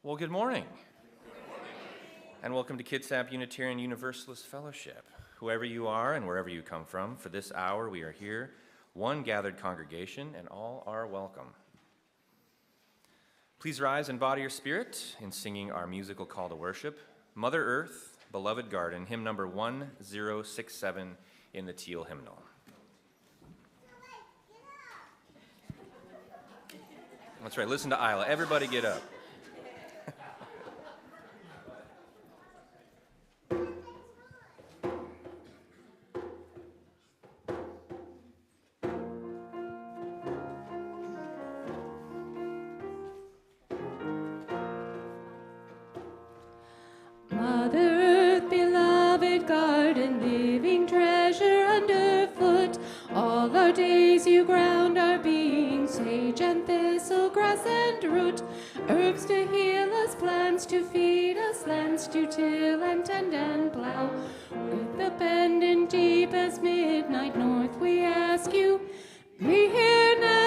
Well, good morning. And welcome to KUUF Unitarian Universalist Fellowship. Whoever you are and wherever you come from, for this hour we are here, one gathered congregation, and all are welcome. Please rise and body your spirit in singing our musical call to worship, Mother Earth, Beloved Garden, hymn number 1067 in the Teal hymnal. That's right, listen to Isla. Everybody get up. Mother Earth, beloved garden, living treasure underfoot. All our days you ground our being, sage and thistle, grass and root. Herbs to heal us, plants to feed us, lands to till and tend and plow. With the pendant deep as midnight north, we ask you, be here now.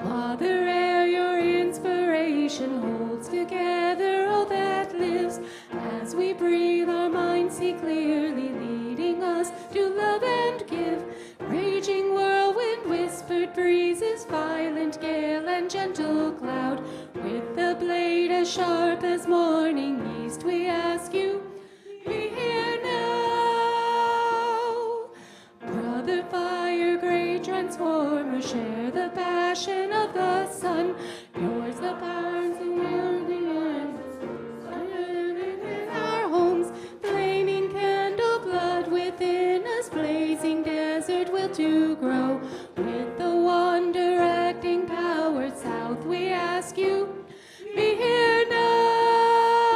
Mother Air, your inspiration holds together all that lives. As we breathe, our minds see clearly, leading us to love and give. Raging whirlwind, whispered breezes, violent gale and gentle cloud. With the blade as sharp as morning east, we ask you, be here now. Brother fire, great transformer, share the passion of the sun. Yours the powers and our homes, flaming candle blood within us, blazing desert will to grow. With the wonder acting power south, we ask you, be here now.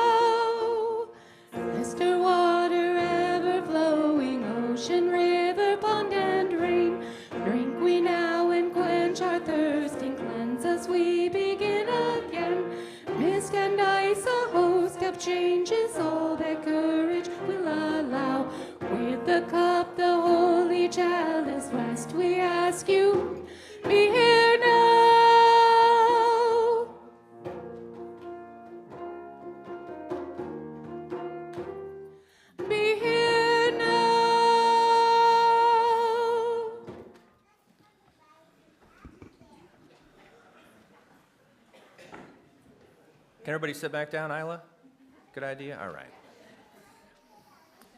Crystal water ever flowing, ocean, river, pond, and rain. Drink we now and quench our thirsting, cleanse us, we begin again. Mist and ice, a host of changes, all that courage will allow. With the cup, the holy chalice, rest we ask you, be here now. Be here now. Can everybody sit back down, Isla? Good idea? All right.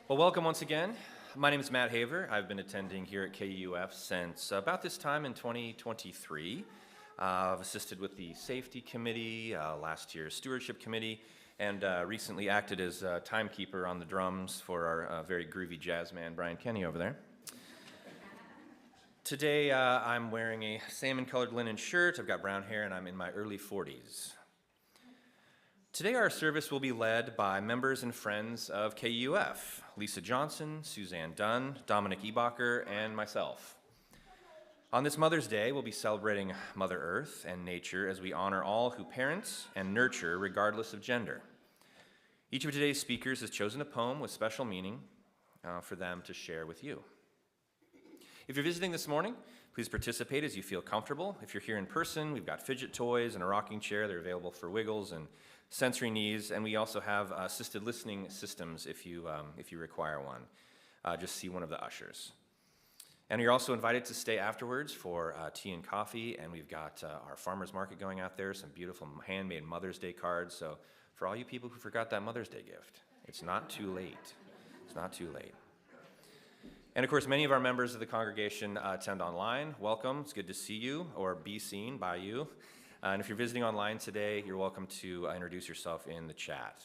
Well, welcome once again. My name is Matt Haver. I've been attending here at KUUF since about this time in 2023. I've assisted with the Safety Committee, last year's Stewardship Committee, and recently acted as timekeeper on the drums for our very groovy jazz man, Brian Kenny, over there. Today, I'm wearing a salmon-colored linen shirt. I've got brown hair, and I'm in my early 40s. Today our service will be led by members and friends of KUUF, Lisa Johnson, Suzanne Dunn, Dominic Ebacher, and myself. On this Mother's Day, we'll be celebrating Mother Earth and nature as we honor all who parent and nurture regardless of gender. Each of today's speakers has chosen a poem with special meaning for them to share with you. If you're visiting this morning, please participate as you feel comfortable. If you're here in person, we've got fidget toys and a rocking chair. They're available for wiggles and sensory needs, and we also have assisted listening systems if you require one. Just see one of the ushers. And you're also invited to stay afterwards for tea and coffee, and we've got our farmer's market going out there, some beautiful handmade Mother's Day cards. So for all you people who forgot that Mother's Day gift, it's not too late. It's not too late. And of course, many of our members of the congregation attend online. Welcome, it's good to see you or be seen by you. And if you're visiting online today, you're welcome to introduce yourself in the chat.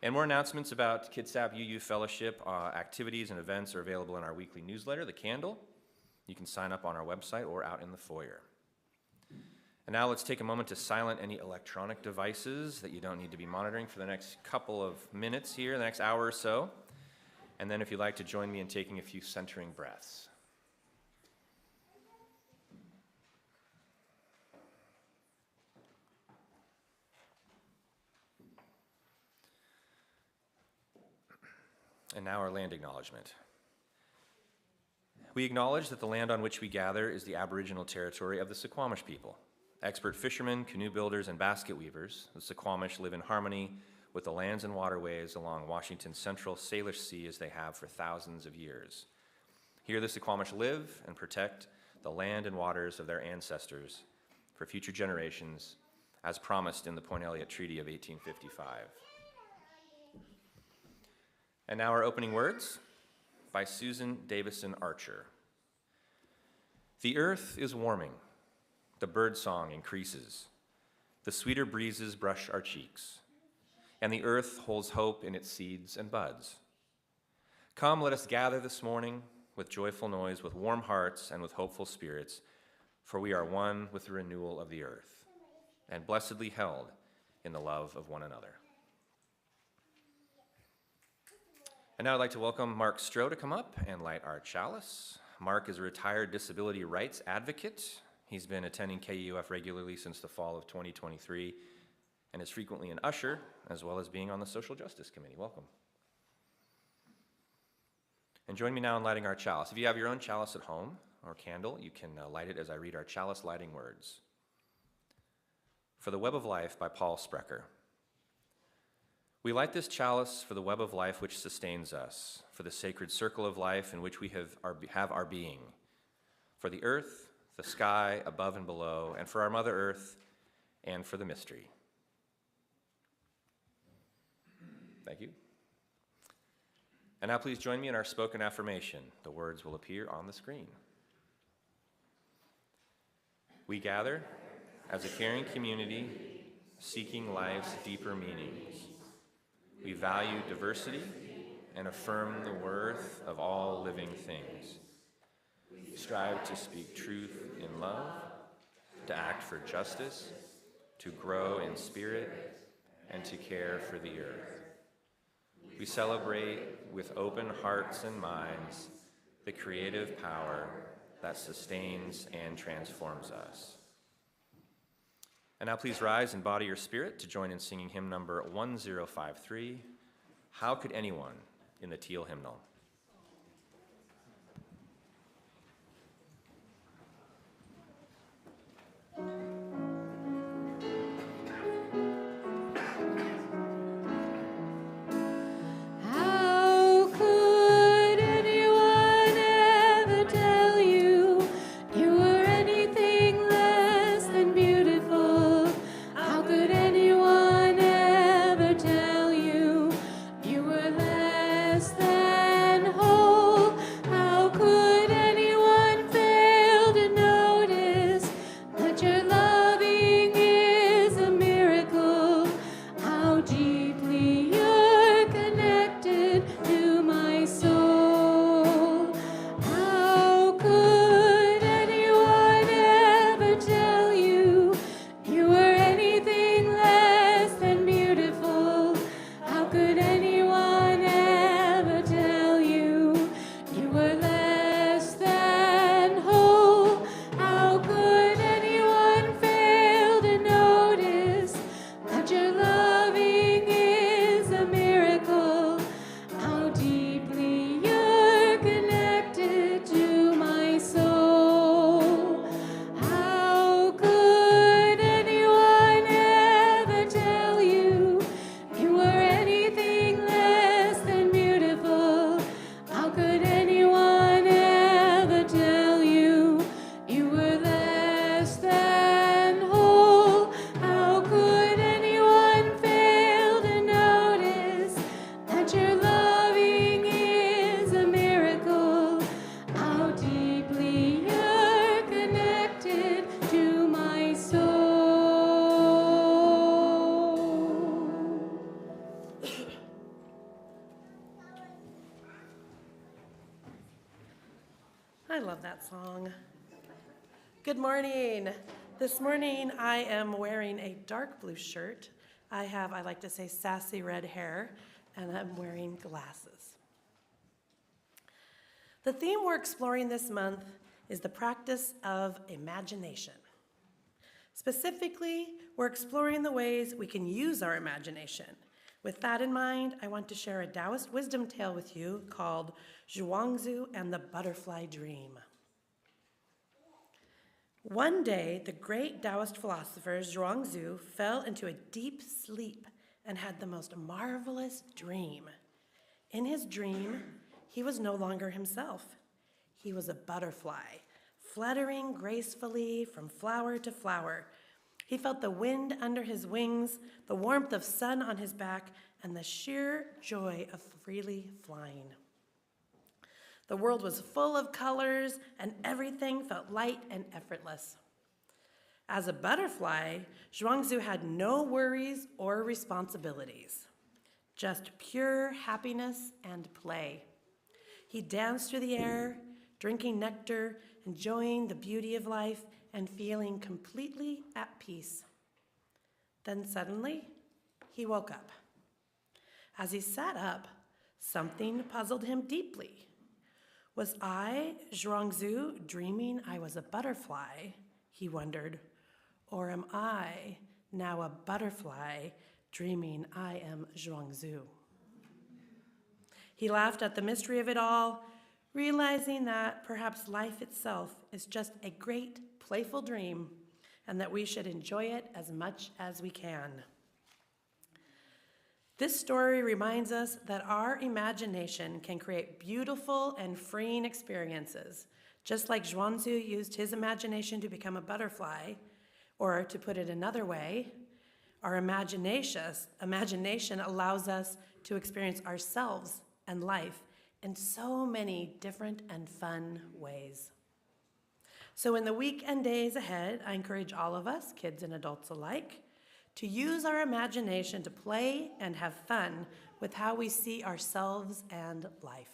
And more announcements about KUUF UU Fellowship activities and events are available in our weekly newsletter, The Candle. You can sign up on our website or out in the foyer. And now let's take a moment to silent any electronic devices that you don't need to be monitoring for the next couple of minutes here, the next hour or so. And then if you'd like to join me in taking a few centering breaths. And now our land acknowledgement. We acknowledge that the land on which we gather is the Aboriginal territory of the Suquamish people, Expert fishermen, canoe builders, and basket weavers, the Suquamish live in harmony with the lands and waterways along Washington's central Salish Sea as they have for thousands of years. Here the Suquamish live and protect the land and waters of their ancestors for future generations, as promised in the Point Elliott Treaty of 1855. And now our opening words by Susan Davison Archer. The earth is warming, the birdsong increases, the sweeter breezes brush our cheeks, and the earth holds hope in its seeds and buds. Come, let us gather this morning with joyful noise, with warm hearts, and with hopeful spirits, for we are one with the renewal of the earth, and blessedly held in the love of one another. And now I'd like to welcome Mark Stroh to come up and light our chalice. Mark is a retired disability rights advocate. He's been attending KUUF regularly since the fall of 2023 and is frequently an usher, as well as being on the Social Justice Committee. Welcome. And join me now in lighting our chalice. If you have your own chalice at home or candle, you can light it as I read our chalice lighting words. For the Web of Life by Paul Sprecher. We light this chalice for the web of life which sustains us, for the sacred circle of life in which we have our being, for the earth, the sky above and below, and for our Mother Earth, and for the mystery. Thank you. And now please join me in our spoken affirmation. The words will appear on the screen. We gather as a caring community, seeking life's deeper meanings. We value diversity and affirm the worth of all living things. We strive to speak truth in love, to act for justice, to grow in spirit, and to care for the earth. We celebrate with open hearts and minds the creative power that sustains and transforms us. And now please rise in body or spirit to join in singing hymn number 1053, How Could Anyone, in the Teal Hymnal. I love that song. Good morning. This morning I am wearing a dark blue shirt. I like to say, sassy red hair, and I'm wearing glasses. The theme we're exploring this month is the practice of imagination. Specifically, we're exploring the ways we can use our imagination. With that in mind, I want to share a Taoist wisdom tale with you called Zhuangzi and the Butterfly Dream. One day, the great Taoist philosopher Zhuangzi fell into a deep sleep and had the most marvelous dream. In his dream, he was no longer himself. He was a butterfly, fluttering gracefully from flower to flower. He felt the wind under his wings, the warmth of sun on his back, and the sheer joy of freely flying. The world was full of colors, and everything felt light and effortless. As a butterfly, Zhuangzi had no worries or responsibilities, just pure happiness and play. He danced through the air, drinking nectar, enjoying the beauty of life, and feeling completely at peace. Then suddenly, he woke up. As he sat up, something puzzled him deeply. Was I, Zhuangzi, dreaming I was a butterfly, he wondered, or am I now a butterfly dreaming I am Zhuangzi? He laughed at the mystery of it all, realizing that perhaps life itself is just a great, playful dream, and that we should enjoy it as much as we can. This story reminds us that our imagination can create beautiful and freeing experiences, just like Zhuangzi used his imagination to become a butterfly, or to put it another way, our imagination allows us to experience ourselves and life in so many different and fun ways. So in the week and days ahead, I encourage all of us, kids and adults alike, to use our imagination to play and have fun with how we see ourselves and life.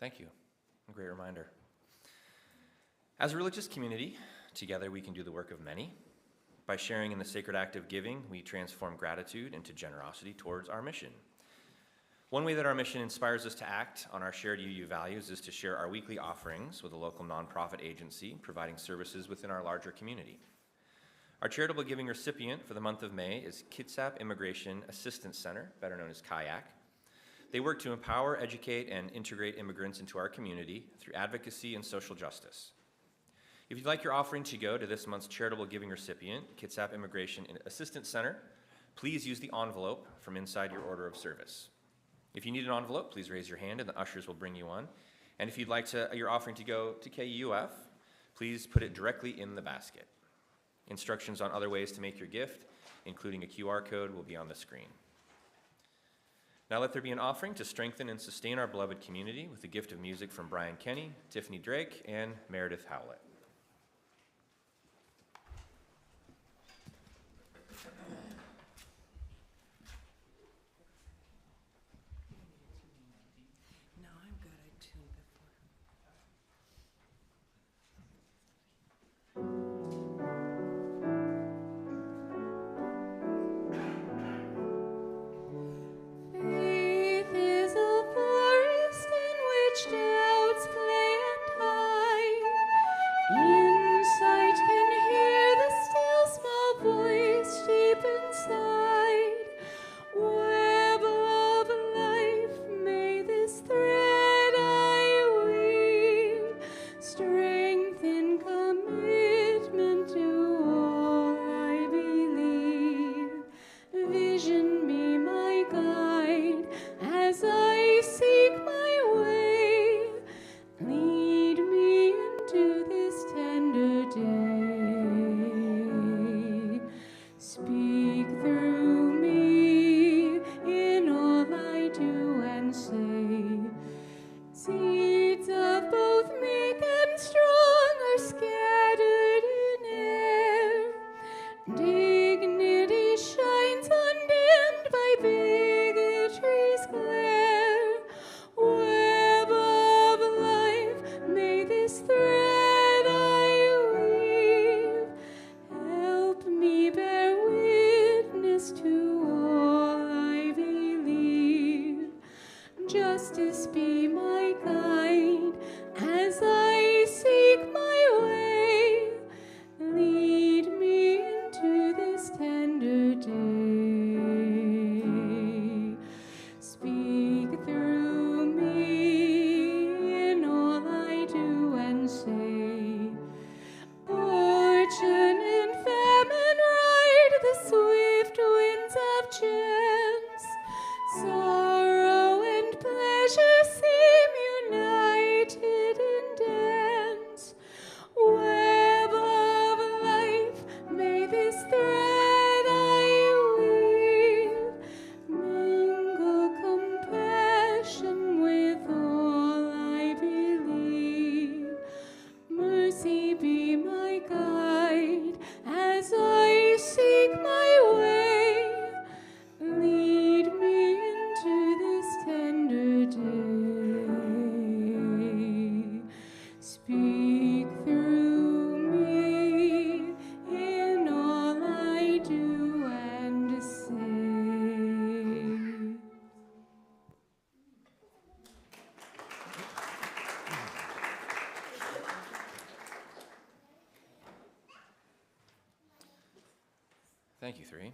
Thank you. A great reminder. As a religious community, together we can do the work of many. By sharing in the sacred act of giving, we transform gratitude into generosity towards our mission. One way that our mission inspires us to act on our shared UU values is to share our weekly offerings with a local nonprofit agency providing services within our larger community. Our charitable giving recipient for the month of May is Kitsap Immigration Assistance Center, better known as KAYAK. They work to empower, educate, and integrate immigrants into our community through advocacy and social justice. If you'd like your offering to go to this month's charitable giving recipient, Kitsap Immigration Assistance Center, please use the envelope from inside your order of service. If you need an envelope, please raise your hand and the ushers will bring you one. And if you'd like your offering to go to KUUF, please put it directly in the basket. Instructions on other ways to make your gift, including a QR code, will be on the screen. Now let there be an offering to strengthen and sustain our beloved community with a gift of music from Brian Kenny, Tiffany Drake, and Meredith Howlett. No, I'm good. I tuned before. Faith is a forest in which doubts play and hide. Thank you, three.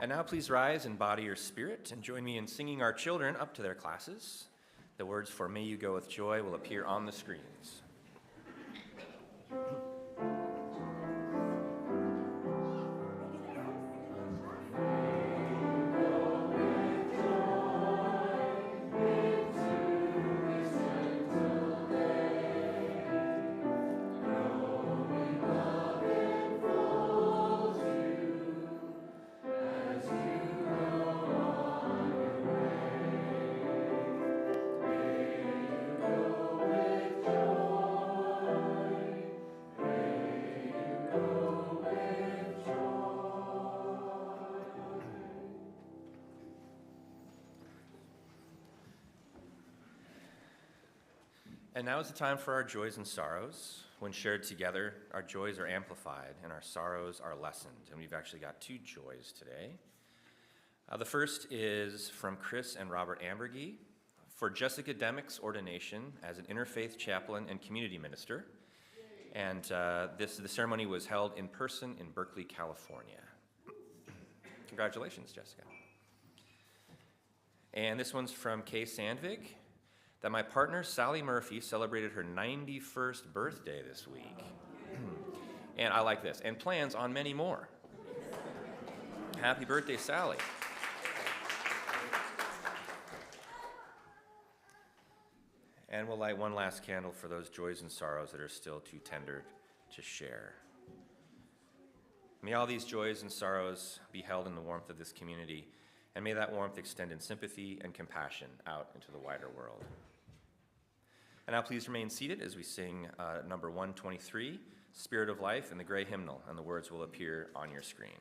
And now please rise and body your spirit and join me in singing our children up to their classes. The words for May You Go With Joy will appear on the screens. And now is the time for our joys and sorrows. When shared together, our joys are amplified and our sorrows are lessened. And we've actually got two joys today. The first is from Chris and Robert Ambergy for Jessica Demick's ordination as an interfaith chaplain and community minister. And the ceremony was held in person in Berkeley, California. Congratulations, Jessica. And this one's from Kay Sandvig, that my partner, Sally Murphy, celebrated her 91st birthday this week. And I like this, and plans on many more. Happy birthday, Sally. And we'll light one last candle for those joys and sorrows that are still too tender to share. May all these joys and sorrows be held in the warmth of this community, and may that warmth extend in sympathy and compassion out into the wider world. And now please remain seated as we sing number 123, Spirit of Life, and the gray hymnal, and the words will appear on your screen.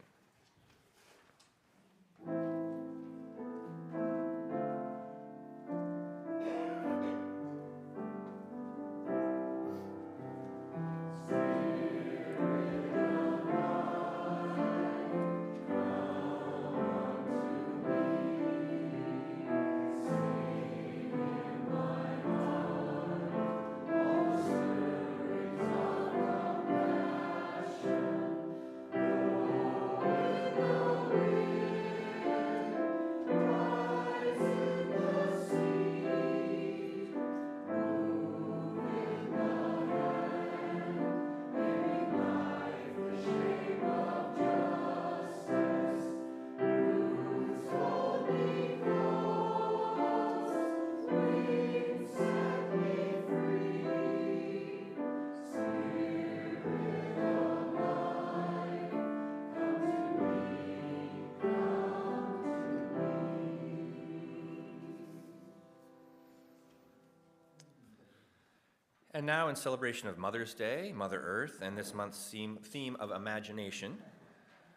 And now, in celebration of Mother's Day, Mother Earth, and this month's theme of imagination,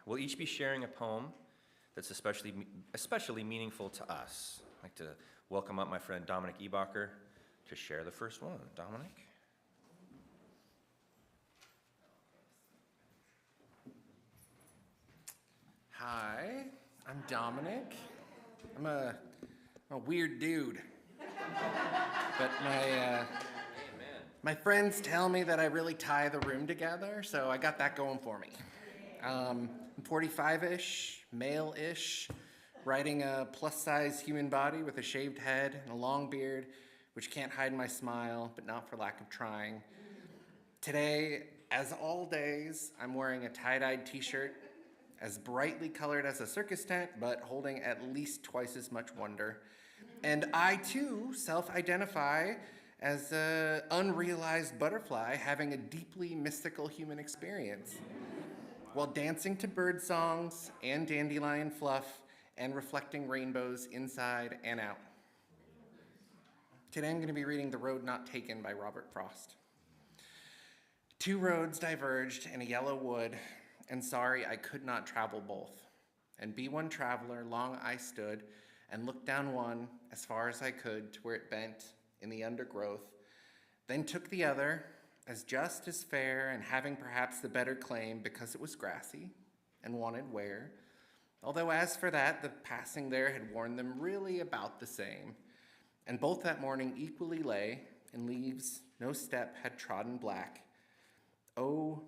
we'll each be sharing a poem that's especially meaningful to us. I'd like to welcome up my friend Dominic Ebacher to share the first one. Dominic? Hi, I'm Dominic. I'm a weird dude. But my friends tell me that I really tie the room together, so I got that going for me. I'm 45-ish, male-ish, riding a plus-size human body with a shaved head and a long beard, which can't hide my smile, but not for lack of trying. Today, as all days, I'm wearing a tie-dyed t-shirt, as brightly colored as a circus tent, but holding at least twice as much wonder. And I, too, self-identify as an unrealized butterfly having a deeply mystical human experience while dancing to bird songs and dandelion fluff and reflecting rainbows inside and out. Today I'm going to be reading The Road Not Taken by Robert Frost. Two roads diverged in a yellow wood, and sorry I could not travel both. And be one traveler, long I stood, and looked down one as far as I could to where it bent in the undergrowth, then took the other as just as fair and having perhaps the better claim because it was grassy and wanted wear, although as for that, the passing there had warned them really about the same, and both that morning equally lay in leaves no step had trodden black. Oh,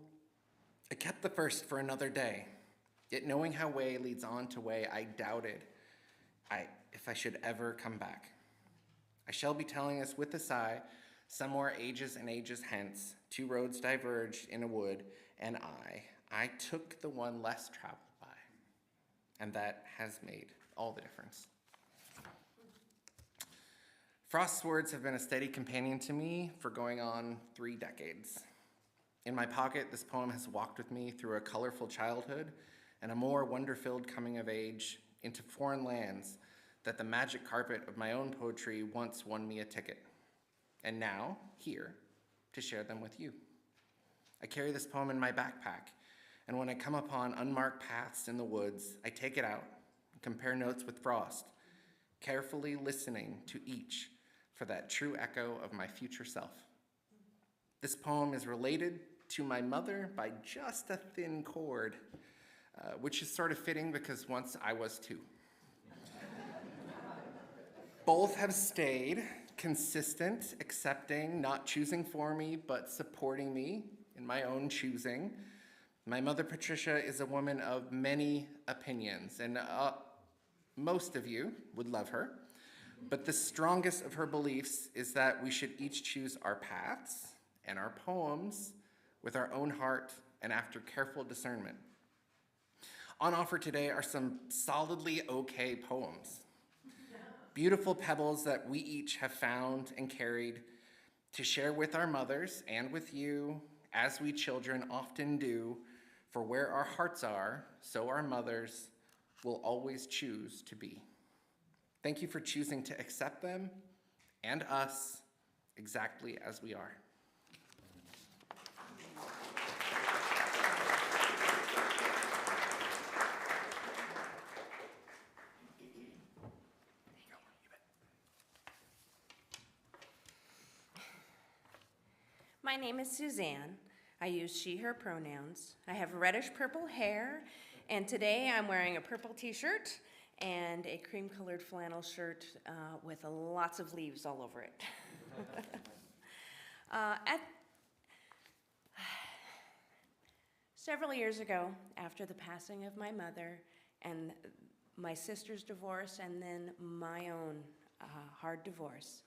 I kept the first for another day, Yet knowing how way leads on to way, I doubted if I should ever come back. I shall be telling us with a sigh, somewhere ages and ages hence, two roads diverged in a wood, and I took the one less traveled by. And that has made all the difference. Frost's words have been a steady companion to me for going on 3 decades. In my pocket, this poem has walked with me through a colorful childhood and a more wonder-filled coming of age into foreign lands that the magic carpet of my own poetry once won me a ticket. And now, here, to share them with you. I carry this poem in my backpack, and when I come upon unmarked paths in the woods, I take it out and compare notes with Frost, carefully listening to each for that true echo of my future self. This poem is related to my mother by just a thin cord, which is sort of fitting because once I was too. Both have stayed consistent, accepting, not choosing for me, but supporting me in my own choosing. My mother, Patricia, is a woman of many opinions, and most of you would love her. But the strongest of her beliefs is that we should each choose our paths and our poems with our own heart and after careful discernment. On offer today are some solidly okay poems. Beautiful pebbles that we each have found and carried to share with our mothers and with you, as we children often do, for where our hearts are, so our mothers will always choose to be. Thank you for choosing to accept them and us exactly as we are. My name is Suzanne. I use she, her pronouns. I have reddish purple hair, and today I'm wearing a purple t-shirt and a cream-colored flannel shirt with lots of leaves all over it. Several years ago, after the passing of my mother and my sister's divorce and then my own hard divorce,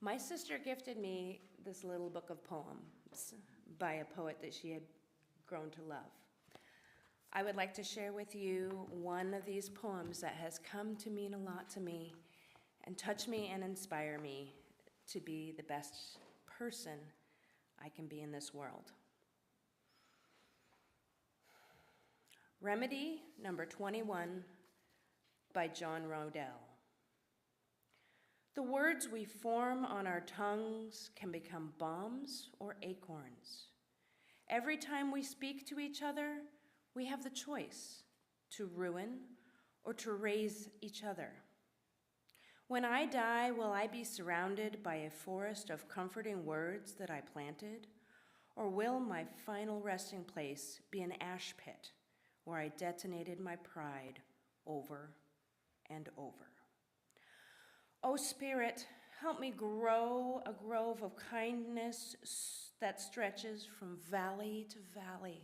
my sister gifted me this little book of poems by a poet that she had grown to love. I would like to share with you one of these poems that has come to mean a lot to me and touch me and inspire me to be the best person I can be in this world. Remedy number 21 by John Rodell. The words we form on our tongues can become bombs or acorns. Every time we speak to each other, we have the choice to ruin or to raise each other. When I die, will I be surrounded by a forest of comforting words that I planted? Or will my final resting place be an ash pit where I detonated my pride over and over? Oh, Spirit, help me grow a grove of kindness that stretches from valley to valley.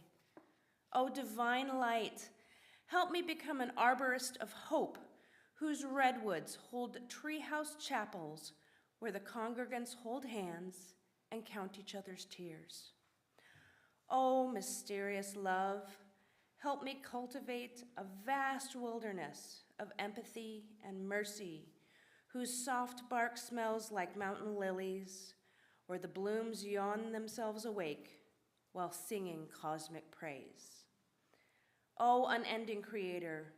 Oh, divine light, help me become an arborist of hope, whose redwoods hold treehouse chapels where the congregants hold hands and count each other's tears. Oh, mysterious love, help me cultivate a vast wilderness of empathy and mercy, whose soft bark smells like mountain lilies, where the blooms yawn themselves awake while singing cosmic praise. Oh, unending Creator,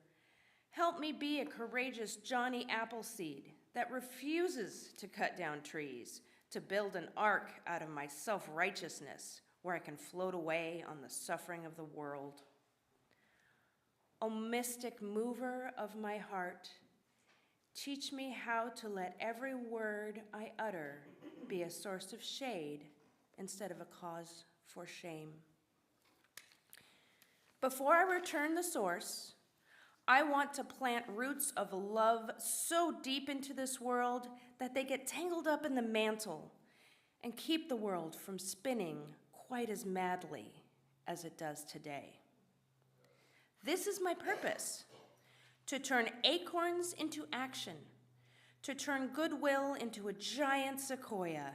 help me be a courageous Johnny Appleseed that refuses to cut down trees to build an ark out of my self-righteousness where I can float away on the suffering of the world. O mystic mover of my heart, teach me how to let every word I utter be a source of shade instead of a cause for shame. Before I return the source, I want to plant roots of love so deep into this world that they get tangled up in the mantle and keep the world from spinning quite as madly as it does today. This is my purpose, to turn acorns into action, to turn goodwill into a giant sequoia,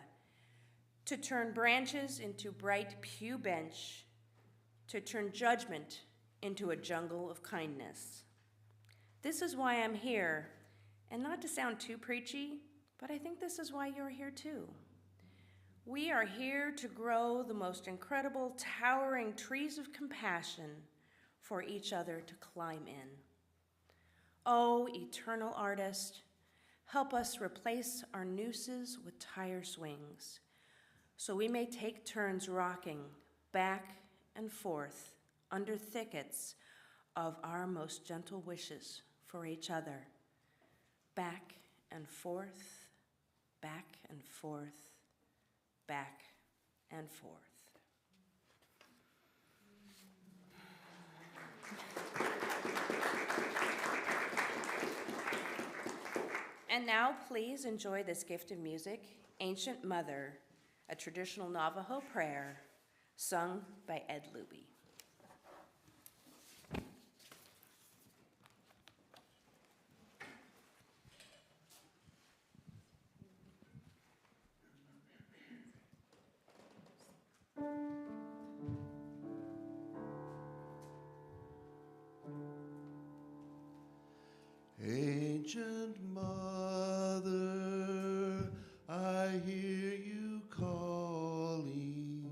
to turn branches into bright pew bench, to turn judgment into a jungle of kindness. This is why I'm here, and not to sound too preachy, but I think this is why you're here too. We are here to grow the most incredible, towering trees of compassion for each other to climb in. Oh, eternal artist, help us replace our nooses with tire swings, so we may take turns rocking back and forth under thickets of our most gentle wishes for each other. Back and forth, back and forth, back and forth. And now please enjoy this gift of music, Ancient Mother, a traditional Navajo prayer sung by Ed Luby. Ancient Mother, I hear you calling.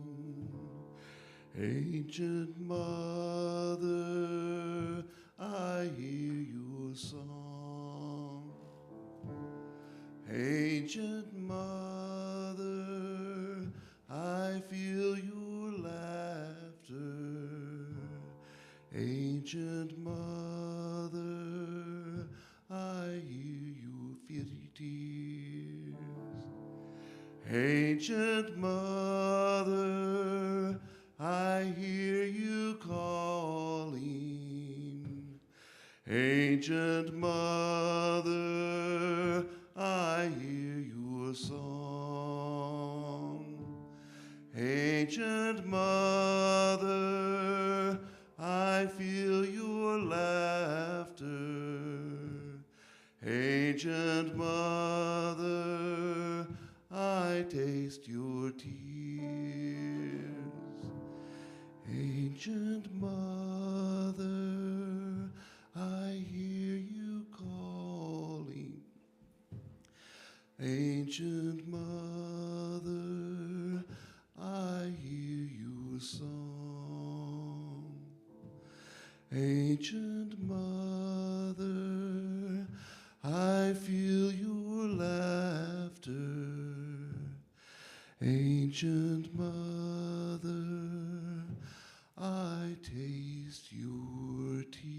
Ancient Mother, I hear your song. Ancient Mother, I feel your laughter. Ancient Mother, I hear your fitty tears. Ancient Mother, I hear you calling. Ancient Mother, I hear your song. Ancient Mother, I feel your laughter. Ancient Mother, I taste your tears. Ancient Mother, I hear you calling. Ancient Mother, I hear your song. Ancient Mother, I feel your laughter. Ancient Mother, I taste your tears.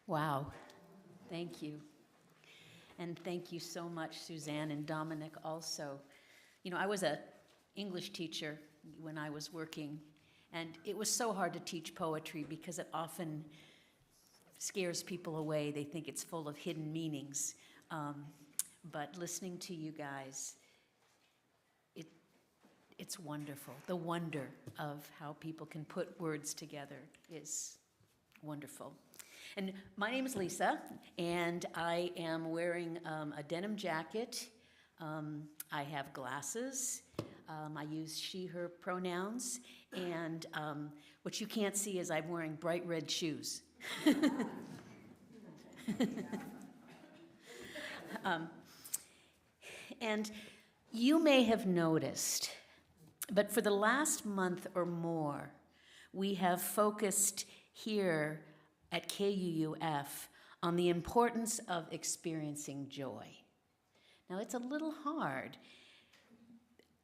Wow, thank you. And thank you so much, Suzanne and Dominic also. You know, I was an English teacher when I was working, and it was so hard to teach poetry because it often scares people away. They think it's full of hidden meanings. But listening to you guys, it's wonderful. The wonder of how people can put words together is wonderful. And my name is Lisa, and I am wearing a denim jacket. I have glasses. I use she, her pronouns. And what you can't see is I'm wearing bright red shoes. And you may have noticed, but for the last month or more, we have focused here at KUUF on the importance of experiencing joy. Now, it's a little hard.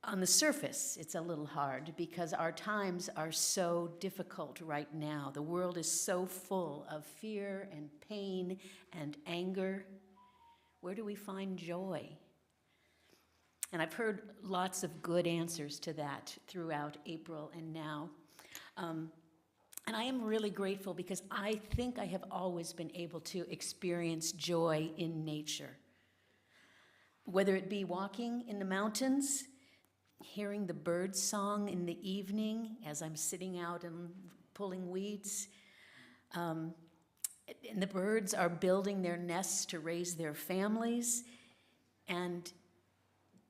On the surface, it's a little hard because our times are so difficult right now. The world is so full of fear and pain and anger. Where do we find joy? And I've heard lots of good answers to that throughout April and now. And I am really grateful because I think I have always been able to experience joy in nature. Whether it be walking in the mountains, hearing the bird song in the evening as I'm sitting out and pulling weeds, and the birds are building their nests to raise their families, and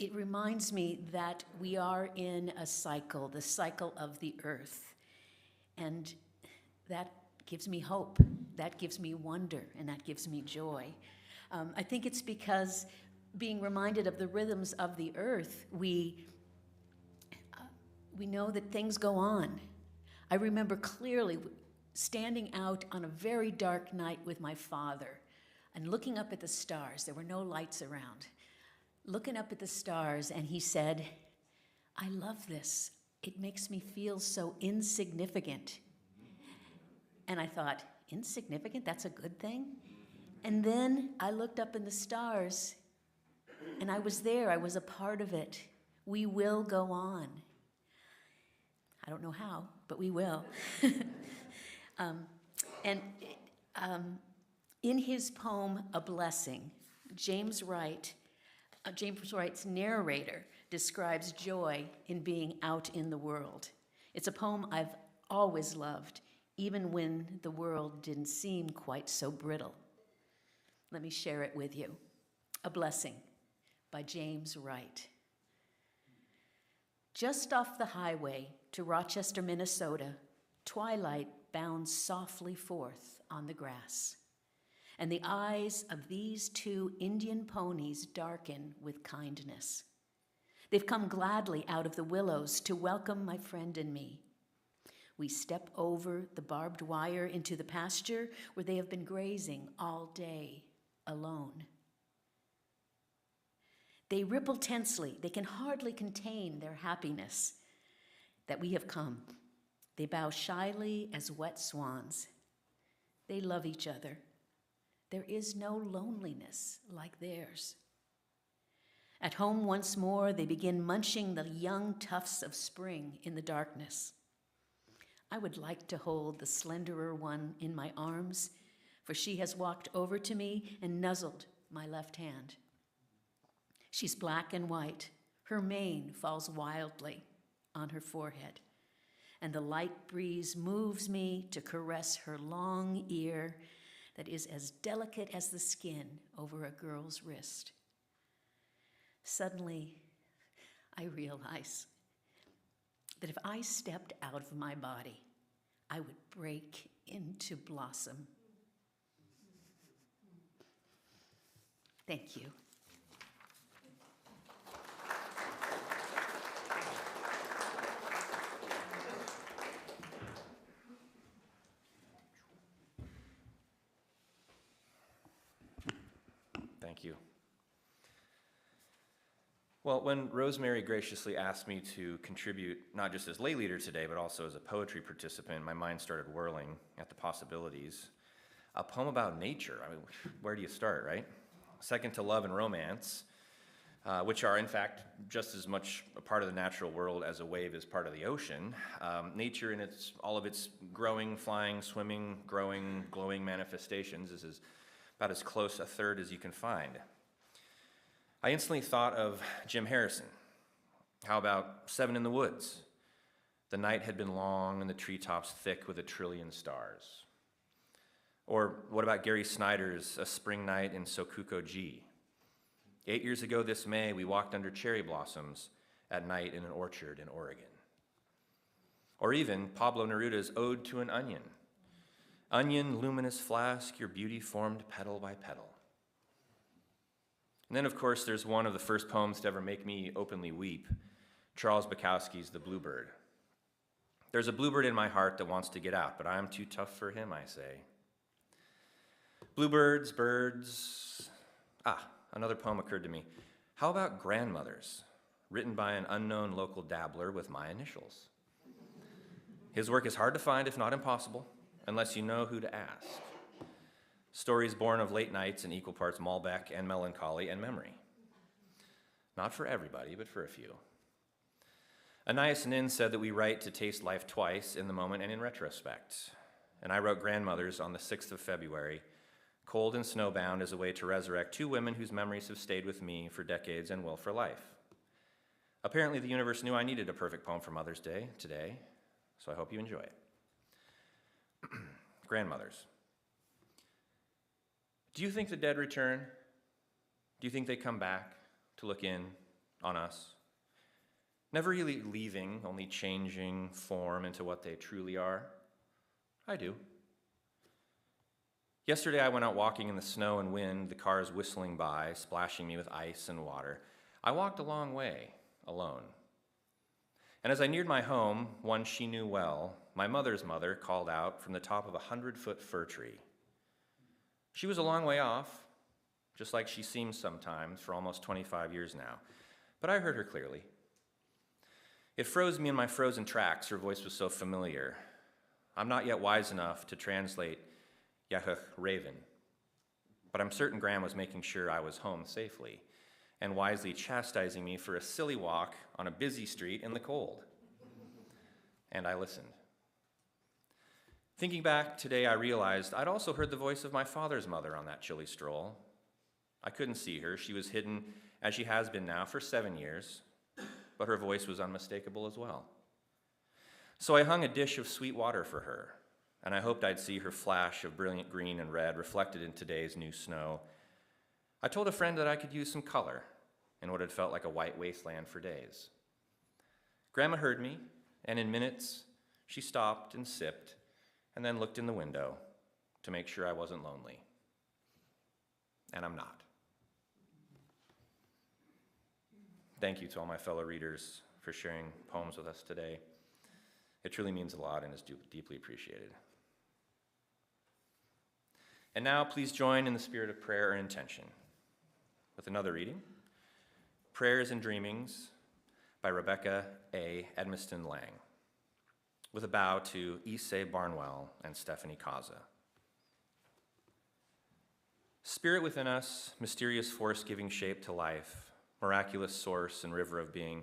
it reminds me that we are in a cycle, the cycle of the earth. And that gives me hope, that gives me wonder, and that gives me joy. I think it's because being reminded of the rhythms of the earth, we know that things go on. I remember clearly standing out on a very dark night with my father and looking up at the stars. There were no lights around. Looking up at the stars, and he said, "I love this. It makes me feel so insignificant." And I thought, insignificant? That's a good thing? And then I looked up in the stars, and I was there. I was a part of it. We will go on. I don't know how, but we will. In his poem, A Blessing, James Wright's narrator describes joy in being out in the world. It's a poem I've always loved, even when the world didn't seem quite so brittle. Let me share it with you. A Blessing by James Wright. Just off the highway to Rochester, Minnesota, twilight bounds softly forth on the grass, and the eyes of these two Indian ponies darken with kindness. They've come gladly out of the willows to welcome my friend and me. We step over the barbed wire into the pasture where they have been grazing all day alone. They ripple tensely. They can hardly contain their happiness that we have come. They bow shyly as wet swans. They love each other. There is no loneliness like theirs. At home once more, they begin munching the young tufts of spring in the darkness. I would like to hold the slenderer one in my arms, for she has walked over to me and nuzzled my left hand. She's black and white. Her mane falls wildly on her forehead, and the light breeze moves me to caress her long ear that is as delicate as the skin over a girl's wrist. Suddenly, I realize that if I stepped out of my body, I would break into blossom. Thank you. Thank you. Well, when Rosemary graciously asked me to contribute, not just as lay leader today, but also as a poetry participant, my mind started whirling at the possibilities. A poem about nature, I mean, where do you start, right? Second to love and romance, which are in fact just as much a part of the natural world as a wave is part of the ocean. Nature in all of its growing, flying, swimming, growing, glowing manifestations is about as close a third as you can find. I instantly thought of Jim Harrison. How about 7 in the Woods? The night had been long and the treetops thick with 1 trillion stars. Or what about Gary Snyder's A Spring Night in Sokuko G? 8 years ago this May, we walked under cherry blossoms at night in an orchard in Oregon. Or even Pablo Neruda's Ode to an Onion. Onion, luminous flask, your beauty formed petal by petal. And then, of course, there's one of the first poems to ever make me openly weep, Charles Bukowski's The Bluebird. There's a bluebird in my heart that wants to get out, but I'm too tough for him, I say. Bluebirds, birds. Another poem occurred to me. How about Grandmothers, written by an unknown local dabbler with my initials? His work is hard to find, if not impossible, unless you know who to ask. Stories born of late nights in equal parts Malbec and melancholy and memory. Not for everybody, but for a few. Anais Nin said that we write to taste life twice, in the moment and in retrospect. And I wrote Grandmothers on the 6th of February, cold and snowbound, as a way to resurrect two women whose memories have stayed with me for decades and will for life. Apparently, the universe knew I needed a perfect poem for Mother's Day today, so I hope you enjoy it. Grandmothers. Do you think the dead return? Do you think they come back to look in on us? Never really leaving, only changing form into what they truly are? I do. Yesterday I went out walking in the snow and wind, the cars whistling by, splashing me with ice and water. I walked a long way, alone. And as I neared my home, one she knew well, my mother's mother called out from the top of a 100-foot fir tree. She was a long way off, just like she seems sometimes for almost 25 years now, but I heard her clearly. It froze me in my frozen tracks. Her voice was so familiar. I'm not yet wise enough to translate Yahuch Raven, but I'm certain Graham was making sure I was home safely and wisely chastising me for a silly walk on a busy street in the cold. And I listened. Thinking back today, I realized I'd also heard the voice of my father's mother on that chilly stroll. I couldn't see her. She was hidden, as she has been now for 7 years, but her voice was unmistakable as well. So I hung a dish of sweet water for her, and I hoped I'd see her flash of brilliant green and red reflected in today's new snow. I told a friend that I could use some color in what had felt like a white wasteland for days. Grandma heard me, and in minutes, she stopped and sipped, and then looked in the window to make sure I wasn't lonely. And I'm not. Thank you to all my fellow readers for sharing poems with us today. It truly means a lot and is deeply appreciated. And now please join in the spirit of prayer and intention with another reading, Prayers and Dreamings by Rebecca A. Edmiston Lang, with a bow to Issei Barnwell and Stephanie Kaza. Spirit within us, mysterious force giving shape to life, miraculous source and river of being,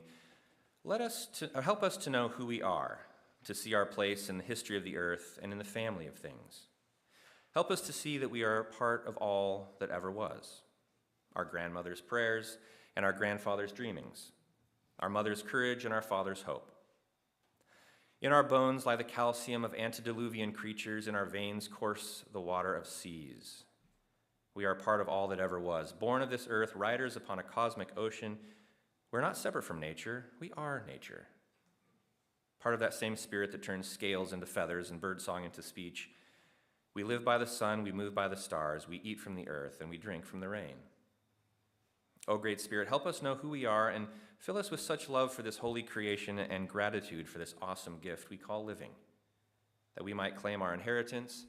help us to know who we are, to see our place in the history of the earth and in the family of things. Help us to see that we are part of all that ever was, our grandmother's prayers and our grandfather's dreamings, our mother's courage and our father's hope. In our bones lie the calcium of antediluvian creatures, in our veins course the water of seas. We are part of all that ever was, born of this earth, riders upon a cosmic ocean. We're not separate from nature, we are nature. Part of that same spirit that turns scales into feathers and birdsong into speech. We live by the sun, we move by the stars, we eat from the earth, and we drink from the rain. O great Spirit, help us know who we are and fill us with such love for this holy creation and gratitude for this awesome gift we call living, that we might claim our inheritance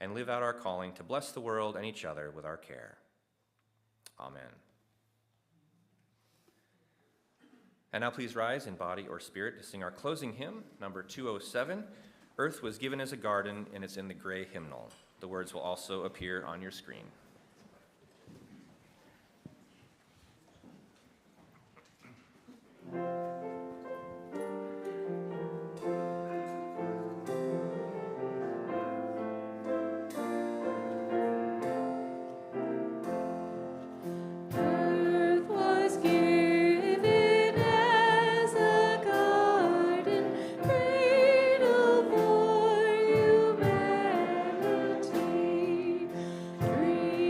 and live out our calling to bless the world and each other with our care. Amen. And now please rise in body or spirit to sing our closing hymn, number 207, Earth Was Given as a Garden, and it's in the gray hymnal. The words will also appear on your screen. Dream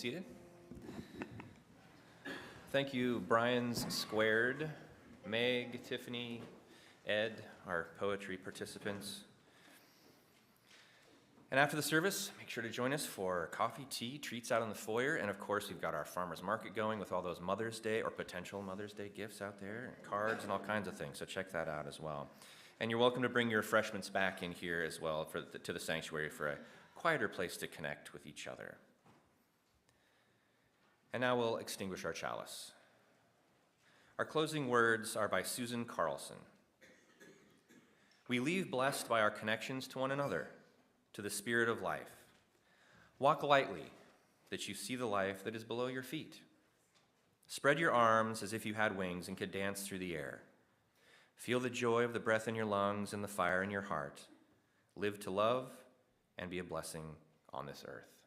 seated. Thank you, Brian's Squared, Meg, Tiffany, Ed, our poetry participants. And after the service, make sure to join us for coffee, tea, treats out in the foyer. And of course, we've got our farmer's market going with all those Mother's Day or potential Mother's Day gifts out there, and cards and all kinds of things. So check that out as well. And you're welcome to bring your refreshments back in here as well to the sanctuary for a quieter place to connect with each other. And now we'll extinguish our chalice. Our closing words are by Susan Carlson. We leave blessed by our connections to one another, to the spirit of life. Walk lightly, that you see the life that is below your feet. Spread your arms as if you had wings and could dance through the air. Feel the joy of the breath in your lungs and the fire in your heart. Live to love and be a blessing on this earth.